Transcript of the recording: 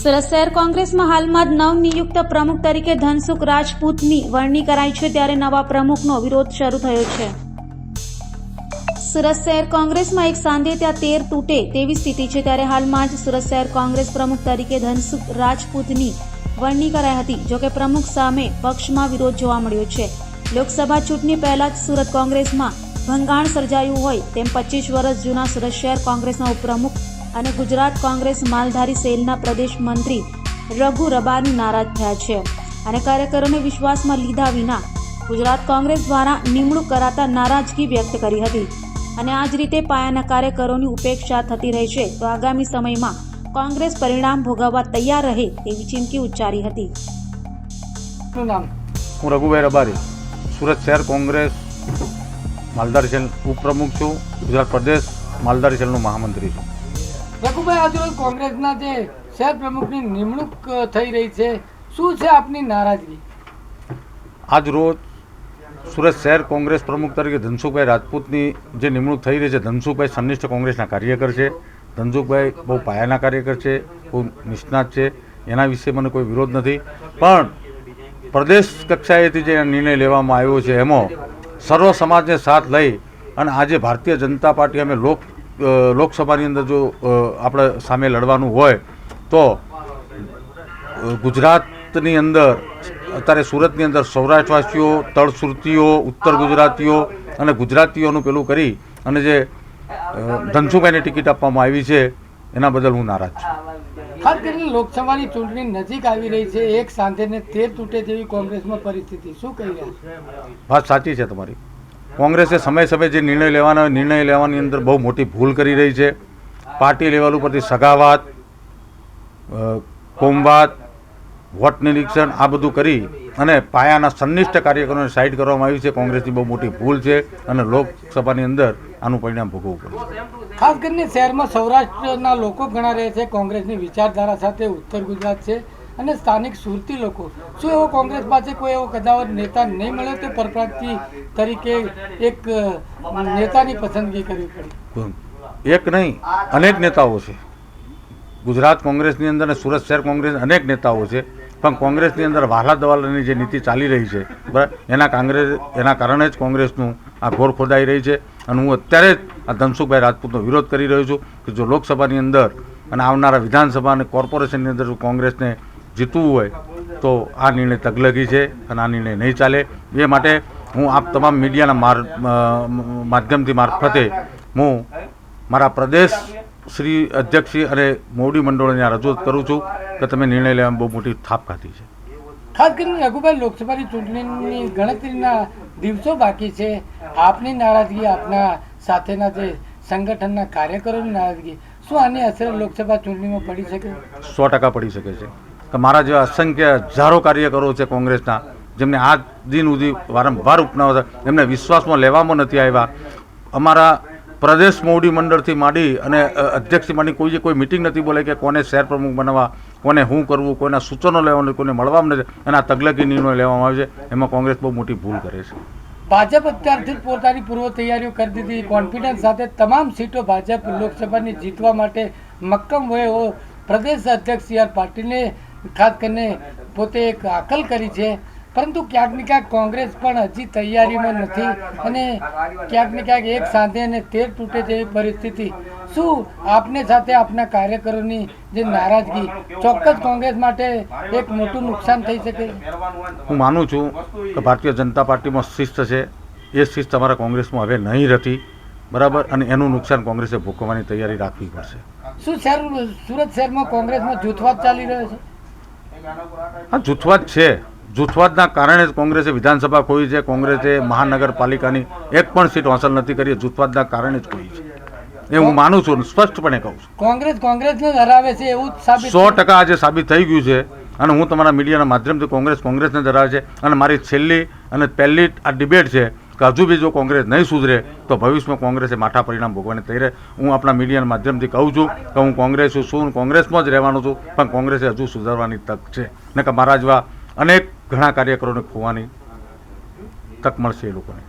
સુરત શહેર કોંગ્રેસમાં હાલમાં જ નવનિયુક્ત પ્રમુખ તરીકે ધનસુખ રાજપૂતની વરણી કરાઈ છે, ત્યારે નવા પ્રમુખનો વિરોધ શરૂ થયો છે. સુરત શહેર કોંગ્રેસમાં એક સાંધે ત્યાં તેર તૂટે તેવી સ્થિતિ છે, ત્યારે હાલમાં જ સુરત શહેર કોંગ્રેસ પ્રમુખ તરીકે ધનસુખ રાજપૂતની વરણી કરાઈ હતી. જોકે પ્રમુખ સામે પક્ષમાં વિરોધ જોવા મળ્યો છે. લોકસભા ચૂંટણી પહેલા જ સુરત કોંગ્રેસમાં ભંગાણ સર્જાયું હોય તેમ 25 વર્ષ જૂના સુરત શહેર કોંગ્રેસના ઉપપ્રમુખ અને ગુજરાત કોંગ્રેસ માલધારી સેલના પ્રદેશ મંત્રી રઘુ રબારી નારાજ થયા છે અને કાર્યકરોને વિશ્વાસમાં લીધા વિના ગુજરાત કોંગ્રેસ દ્વારા નિમણૂક કરાતા નારાજગી વ્યક્ત કરી હતી અને આ જ રીતે પાયાના કાર્યકરોની ઉપેક્ષા થતી રહી છે તો આગામી સમયમાં કોંગ્રેસ પરિણામ ભોગવવા તૈયાર રહે તેવી ચીમકી ઉચ્ચારી હતી. હું રઘુભાઈ રબારી, સુરત શહેર કોંગ્રેસ માલધારી સેલ ઉપપ્રમુખ છું, ગુજરાત પ્રદેશ માલધારી સેલનો મહામંત્રી છું. રઘુભાઈ, આજરોજ કોંગ્રેસના જે શહેર પ્રમુખની નિમણૂક થઈ રહી છે, શું છે આપની નારાજગી? આજ રોજ સુરત શહેર કોંગ્રેસ પ્રમુખ તરીકે ધનસુખભાઈ રાજપૂતની જે નિમણૂક થઈ રહી છે, ધનસુખભાઈ સંનિષ્ઠ કોંગ્રેસના કાર્યકર છે. ધનસુખભાઈ બહુ પાયાના કાર્યકર છે, બહુ નિષ્ણાત છે, એના વિશે મને કોઈ વિરોધ નથી. પણ પ્રદેશ કક્ષાએથી જે નિર્ણય લેવામાં આવ્યો છે એમાં સર્વ સમાજને સાથ લઈ અને આજે ભારતીય જનતા પાર્ટી અમે લોકસભાની અંદર જો આપણે સામે લડવાનું હોય તો ગુજરાતની અંદર અત્યારે સુરતની અંદર સૌરાષ્ટ્રવાસીઓ, તળ સુરતીઓ, ઉત્તર ગુજરાતીઓ અને ગુજરાતીઓનું પેલું કરી અને જે ધનસુખભાઈને ટિકિટ આપવામાં આવી છે એના બદલ હું નારાજ છું. ખાસ કરીને લોકસભાની ચૂંટણી નજીક આવી રહી છે, એક સાંધેને તેર તૂટે જેવી કોંગ્રેસમાં પરિસ્થિતિ, શું કહી રહ્યા છે? વાત સાચી છે તમારી. કોંગ્રેસે સમય સમયે જે નિર્ણય લેવાની અંદર બહુ મોટી ભૂલ કરી રહી છે. પાર્ટી લેવલ ઉપરથી સગાવાત, કોમવાદ, વોટ નિરીક્ષણ આ બધું કરી અને પાયાના સંનિષ્ઠ કાર્યકરોને સાઈડ કરવામાં આવી છે. કોંગ્રેસની બહુ મોટી ભૂલ છે અને લોકસભાની અંદર આનું પરિણામ ભોગવવું પડશે. ખાસ કરીને શહેરમાં સૌરાષ્ટ્રના લોકો ઘણા રહે છે કોંગ્રેસની વિચારધારા સાથે, ઉત્તર ગુજરાત છે અને સ્થાનિક સુરતી લોકો. શું એવો કોંગ્રેસ પાસે કોઈ એવો કદાવત નેતા નહીં મળ્યો તો પરપ્રાંતિ તરીકે એક નેતાની પસંદગી કરવી પડી? એક નહીં, અનેક નેતાઓ છે ગુજરાત કોંગ્રેસની અંદર અને સુરત શહેર કોંગ્રેસ અનેક નેતાઓ છે. પણ કોંગ્રેસની અંદર વહાલા દવાલાની જે નીતિ ચાલી રહી છે બરાબર, એના કારણે જ કોંગ્રેસનું આ ઘોર ખોદાઈ રહી છે. અને હું અત્યારે જ આ ધનસુખભાઈ રાજપૂતનો વિરોધ કરી રહ્યો છું કે જો લોકસભાની અંદર અને આવનારા વિધાનસભા અને કોર્પોરેશનની અંદર જો કોંગ્રેસને જીતવું હોય તો આ નિર્ણય તગલગી છે અને આ નિર્ણય નહીં ચાલે. એ માટે હું આપ તમામ મીડિયાના માધ્યમથી મારફતે હું મારા પ્રદેશ શ્રી અધ્યક્ષશ્રી અને મોવડી મંડળોને રજૂઆત કરું છું કે તમે નિર્ણય લેવામાં બહુ મોટી થાપ ખાધી છે. ખાસ કરીને રઘુભાઈ, લોકસભાની ચૂંટણીની ગણતરીના દિવસો બાકી છે. આપની નારાજગી, આપના સાથેના જે સંગઠનના કાર્યકરોની નારાજગી, શું આની અસર લોકસભા ચૂંટણીમાં પડી શકે? 100% પડી શકે છે. કે મારા જેવા અસંખ્ય હજારો કાર્યકરો છે કોંગ્રેસના, જેમને આજ દિન સુધી વારંવાર ઉપનાવ એમને વિશ્વાસમાં લેવામાં નથી આવ્યા. અમારા પ્રદેશ મોવડી મંડળથી માંડી અને અધ્યક્ષથી માંડી કોઈ મિટિંગ નથી બોલે કે કોને શહેર પ્રમુખ બનાવવા, કોને શું કરવું, કોઈના સૂચનો લેવાનું, કોઈને મળવામાં નથી, એના તગલકી નિર્ણય લેવામાં આવે છે. એમાં કોંગ્રેસ બહુ મોટી ભૂલ કરે છે. ભાજપ અત્યારથી પોતાની પૂર્વ તૈયારીઓ કરી દીધી, કોન્ફિડન્સ સાથે તમામ સીટો ભાજપ લોકસભાની જીતવા માટે મક્કમ હોય એવો પ્રદેશ અધ્યક્ષ સી આર પાટીલે ખાસ કરીને પોતે એક હાકલ કરી છે. પરંતુ ક્યાંક ને ક્યાંક કોંગ્રેસ પણ હજી તૈયારીમાં નથી અને ક્યાંક ને ક્યાંક એક સાંધે અને તેર તૂટે જેવી પરિસ્થિતિ. શું આપને સાથે આપના કાર્યકરોની જે નારાજગી ચોક્કસ કોંગ્રેસ માટે એક મોટું નુકસાન થઈ શકે? હું માનું છું કે ભારતીય જનતા પાર્ટીમાં શિસ્ત છે, એ શિસ્ત અમારા કોંગ્રેસમાં હવે નહીં રહેતી બરાબર, અને એનું નુકસાન કોંગ્રેસે ભોગવવાની તૈયારી રાખવી પડશે. શું સુરત શહેરમાં કોંગ્રેસમાં જૂથવાદ ચાલી રહ્યો છે? હા, જૂથવાદ છે. જૂથવાદના કારણે જ કોંગ્રેસે વિધાનસભા ખોઈ છે. કોંગ્રેસે મહાનગરપાલિકાની એક પણ સીટ હાંસલ નથી કરી, જૂથવાદના કારણે જ ખોઈ છે. એ હું માનું છું, સ્પષ્ટપણે કહું છું. કોંગ્રેસને હરાવે છે એવું સાબિત 100% આજે સાબિત થઈ ગયું છે. અને હું તમારા મીડિયાના માધ્યમથી કોંગ્રેસને ધરાવે છે. અને મારી છેલ્લી અને પહેલી આ ડિબેટ છે કે હજુ બી જો કોંગ્રેસ નહીં સુધરે તો ભવિષ્યમાં કોંગ્રેસે માઠા પરિણામ ભોગવવાની તૈયાર. હું આપણા મીડિયાના માધ્યમથી કહું છું કે હું કોંગ્રેસ છું, કોંગ્રેસમાં જ રહેવાનું છું, પણ કોંગ્રેસે હજુ સુધારવાની તક છે ને કે મારા જેવા અનેક ઘણા કાર્યકરોને ખોવાની તક મળશે એ લોકોને.